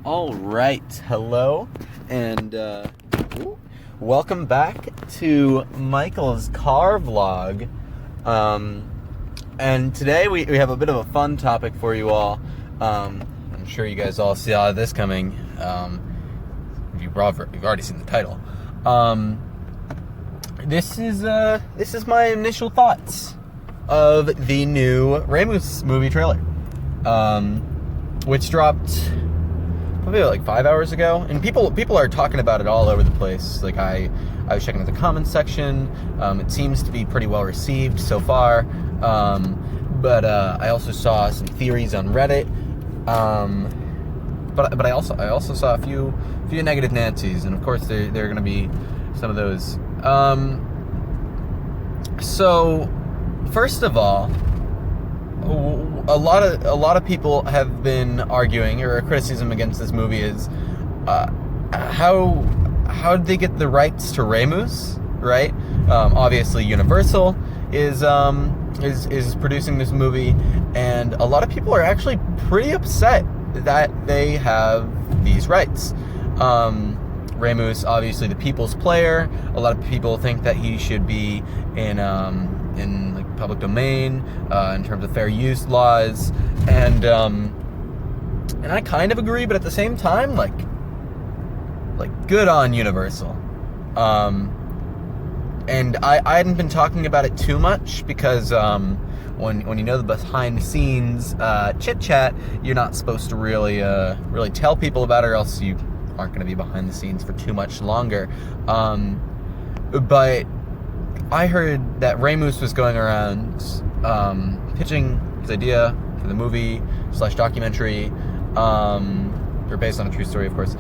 All right, hello, and welcome back to Michael's car vlog. And today we have a bit of a fun topic for you all. I'm sure you guys all saw this coming. You've already seen the title. This is my initial thoughts of the new raymoose movie trailer, which dropped probably like 5 hours ago, and people are talking about it all over the place. Like I was checking out the comments section. It seems to be pretty well received so far, but I also saw some theories on Reddit. But I also saw a few negative Nancy's, and of course there are going to be some of those. So first of all, a lot of people have been arguing, or a criticism against this movie is how did they get the rights to raymoose, right? Obviously Universal is producing this movie, and a lot of people are actually pretty upset that they have these rights. Raymoose, obviously the people's player. A lot of people think that he should be in like public domain in terms of fair use laws, and I kind of agree, but at the same time, like good on Universal. And I hadn't been talking about it too much because when you know the behind the scenes chit chat, you're not supposed to really tell people about it, or else you aren't going to be behind the scenes for too much longer. But I heard that Raymoose was going around pitching his idea for the movie / documentary, or based on a true story, of course,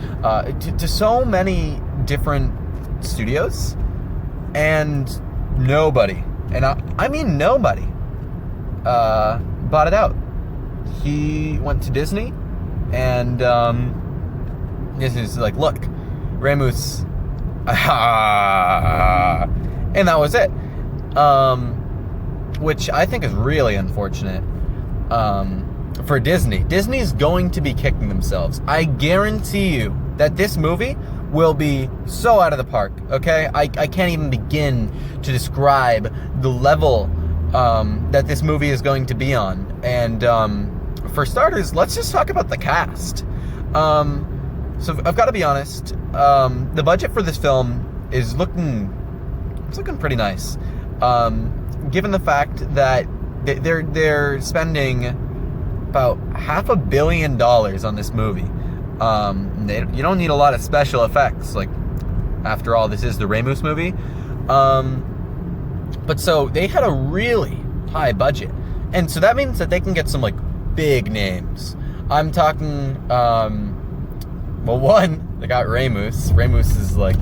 to so many different studios, and nobody, and I mean nobody, bought it out. He went to Disney, and Disney's like, look, Raymoose, and that was it. Which I think is really unfortunate for Disney. Disney's going to be kicking themselves. I guarantee you that this movie will be so out of the park, okay? I can't even begin to describe the level that this movie is going to be on. And for starters, let's just talk about the cast. So I've got to be honest, the budget for this film is looking pretty nice. Given the fact that they're spending about $500 million on this movie. You don't need a lot of special effects. Like, after all, this is the Raymoose movie. But so they had a really high budget, and so that means that they can get some like big names. I'm talking, well, one, they got Raymoose. Raymoose is like,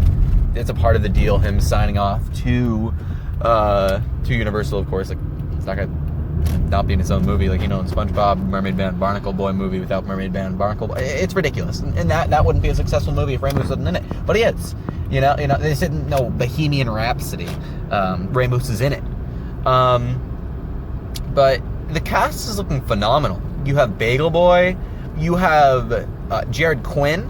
it's a part of the deal, him signing off to Universal, of course. Like, it's not gonna not be in his own movie, like, you know, in SpongeBob, Mermaid Man, Barnacle Boy movie without Mermaid Man, Barnacle Boy. It's ridiculous, and that wouldn't be a successful movie if Raymoose wasn't in it. But he is, you know. This isn't no Bohemian Rhapsody. Raymoose is in it. But the cast is looking phenomenal. You have Bagel Boy, you have Jared Quinn,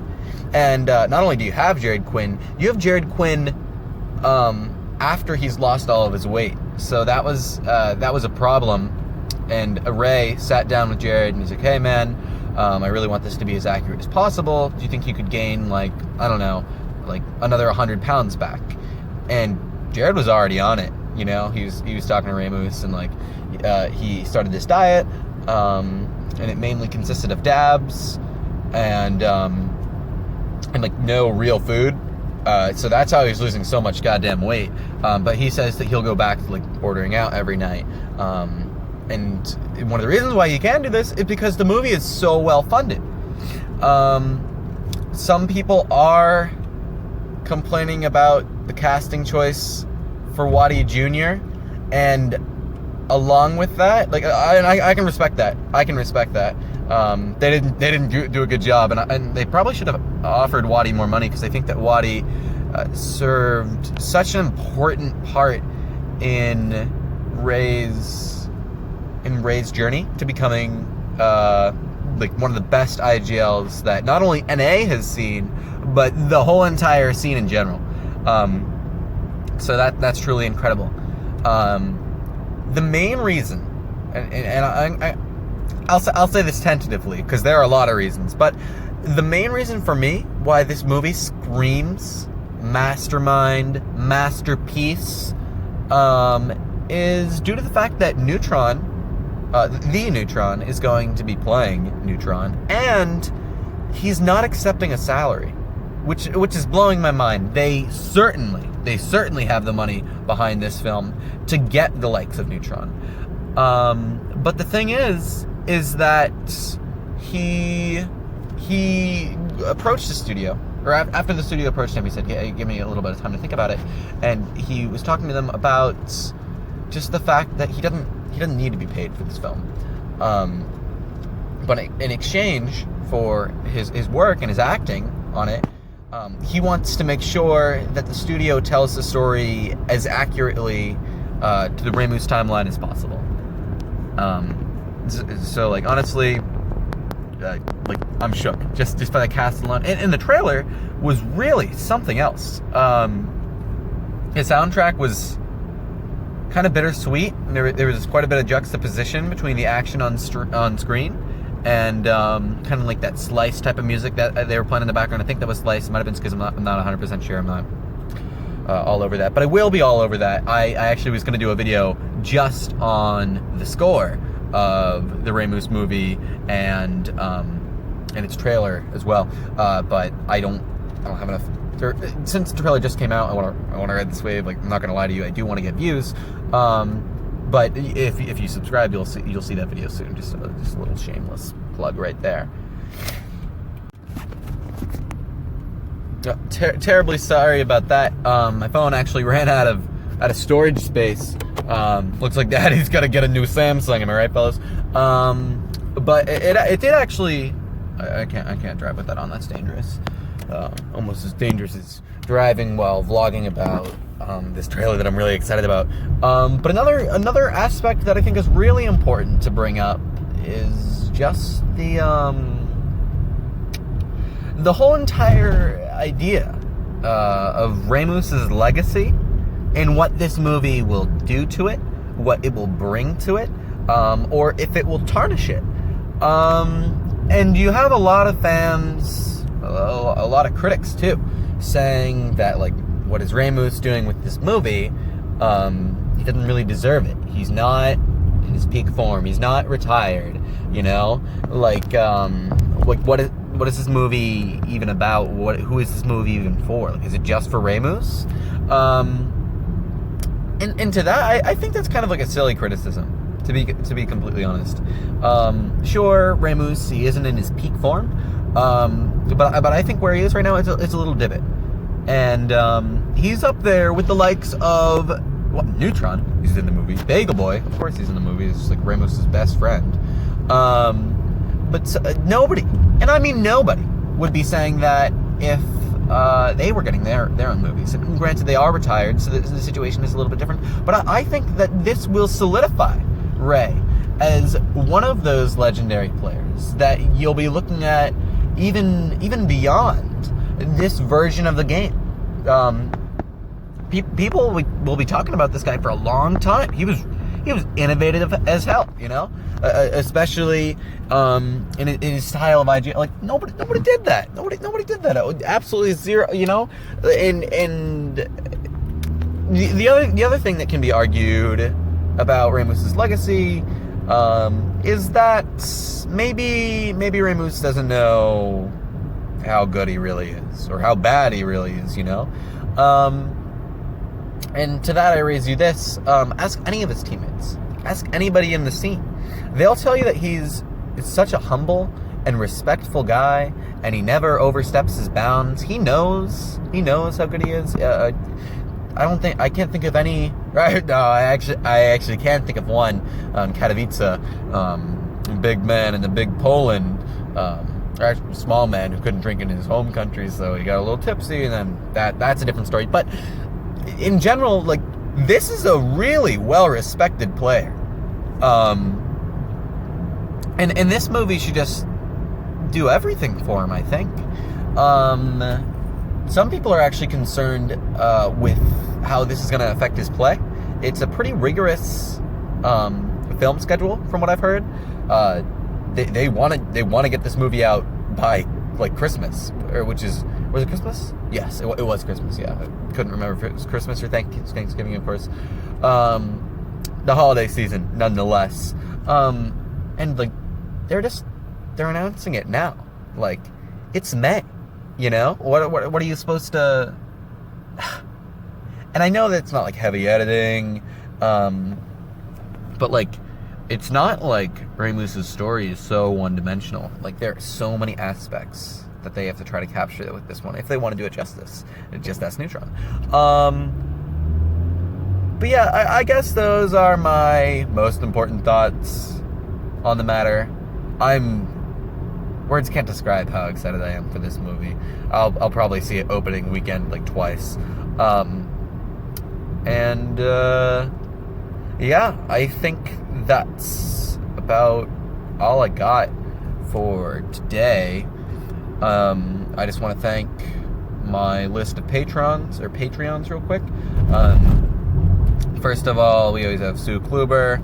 and not only do you have Jared Quinn, you have Jared Quinn after he's lost all of his weight. So that was a problem. And Ray sat down with Jared, and he's like, hey man, I really want this to be as accurate as possible. Do you think you could gain, like, I don't know, like another 100 pounds back? And Jared was already on it, you know. He was talking to Raymoose, and like he started this diet, and it mainly consisted of dabs and like no real food. So that's how he's losing so much goddamn weight. But he says that he'll go back to like ordering out every night. And one of the reasons why he can do this is because the movie is so well funded. Some people are complaining about the casting choice for Waddy Jr. And along with that, like, I can respect that. They didn't do a good job, and they probably should have offered Waddy more money, because they think that Waddy served such an important part in Ray's journey to becoming like one of the best IGLs that not only NA has seen, but the whole entire scene in general. So that's truly incredible. The main reason, and I'll say this tentatively because there are a lot of reasons, but the main reason for me why this movie screams mastermind, masterpiece, is due to the fact that Neutron, the Neutron, is going to be playing Neutron, and he's not accepting a salary, which is blowing my mind. They certainly have the money behind this film to get the likes of Neutron. But the thing is that he approached the studio, or after the studio approached him, he said, "Hey, give me a little bit of time to think about it." And he was talking to them about just the fact that he doesn't need to be paid for this film, but in exchange for his work and his acting on it, he wants to make sure that the studio tells the story as accurately to the raymoose timeline as possible. So like, honestly, like, I'm shook just by the cast alone, and the trailer was really something else. His soundtrack was kind of bittersweet. There was quite a bit of juxtaposition between the action on screen and kind of like that Slice type of music that they were playing in the background. I think that was Slice. It might have been Schism. I'm not 100% sure. I'm not all over that, but I will be all over that. I actually was going to do a video just on the score of the Raymoose movie and its trailer as well. But I don't have enough. Since the trailer just came out, I want to ride this wave. Like, I'm not gonna lie to you, I do want to get views. But if you subscribe, you'll see that video soon. Just a little shameless plug right there. Terribly sorry about that. My phone actually ran out of storage space. Looks like Daddy's got to get a new Samsung. Am I right, fellas? But it did actually. I can't drive with that on. That's dangerous. Almost as dangerous as driving while vlogging about this trailer that I'm really excited about. But another aspect that I think is really important to bring up is just the whole entire idea of Raymoose's legacy and what this movie will do to it, what it will bring to it, or if it will tarnish it. And you have a lot of fans, a lot of critics too, saying that, like, what is Raymoose doing with this movie? He doesn't really deserve it. He's not in his peak form. He's not retired. You know, like what is this movie even about? Who is this movie even for? Like, is it just for Raymoose? And to that, I think that's kind of like a silly criticism. To be completely honest, sure, Raymoose, he isn't in his peak form, but I think where he is right now, it's a little divot, and he's up there with the likes of Neutron. He's in the movie. Bagel Boy, of course, he's in the movie. He's like Raymoose's best friend. But nobody, and I mean nobody, would be saying that if they were getting their own movies. And granted, they are retired, so the situation is a little bit different. But I think that this will solidify Ray as one of those legendary players that you'll be looking at even beyond this version of the game. People will be talking about this guy for a long time. He was innovative as hell, you know, especially in his style of IG. Like, nobody did that. Nobody did that. Absolutely zero, you know. And the other thing that can be argued about Raymoose's legacy is that maybe Raymoose doesn't know how good he really is, or how bad he really is, you know. And to that I raise you this, ask any of his teammates, ask anybody in the scene. They'll tell you that he's such a humble and respectful guy, and he never oversteps his bounds. He knows how good he is. I can't think of any. Right? No, I actually can't think of one. Katowice, big man in the big Poland, or small man who couldn't drink in his home country, so he got a little tipsy, and then that's a different story. But in general, like, this is a really well-respected player. And this movie should just do everything for him, I think. Some people are actually concerned with how this is going to affect his play. It's a pretty rigorous film schedule, from what I've heard. They want to get this movie out by like Christmas, was it Christmas? Yes, it was Christmas. Yeah, I couldn't remember if it was Christmas or Thanksgiving, of course. The holiday season, nonetheless. And like they're announcing it now. Like it's May, you know. What are you supposed to? And I know that it's not like heavy editing, but like it's not like Raymoose's story is so one-dimensional. Like there are so many aspects that they have to try to capture with this one if they want to do it justice. Just that's Neutron. But yeah, I guess those are my most important thoughts on the matter. Words can't describe how excited I am for this movie. I'll probably see it opening weekend like twice. Yeah, I think that's about all I got for today. I just want to thank my list of Patreons real quick. First of all, we always have Sue Kluber.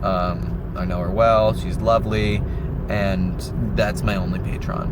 I know her well. She's lovely. And that's my only Patron.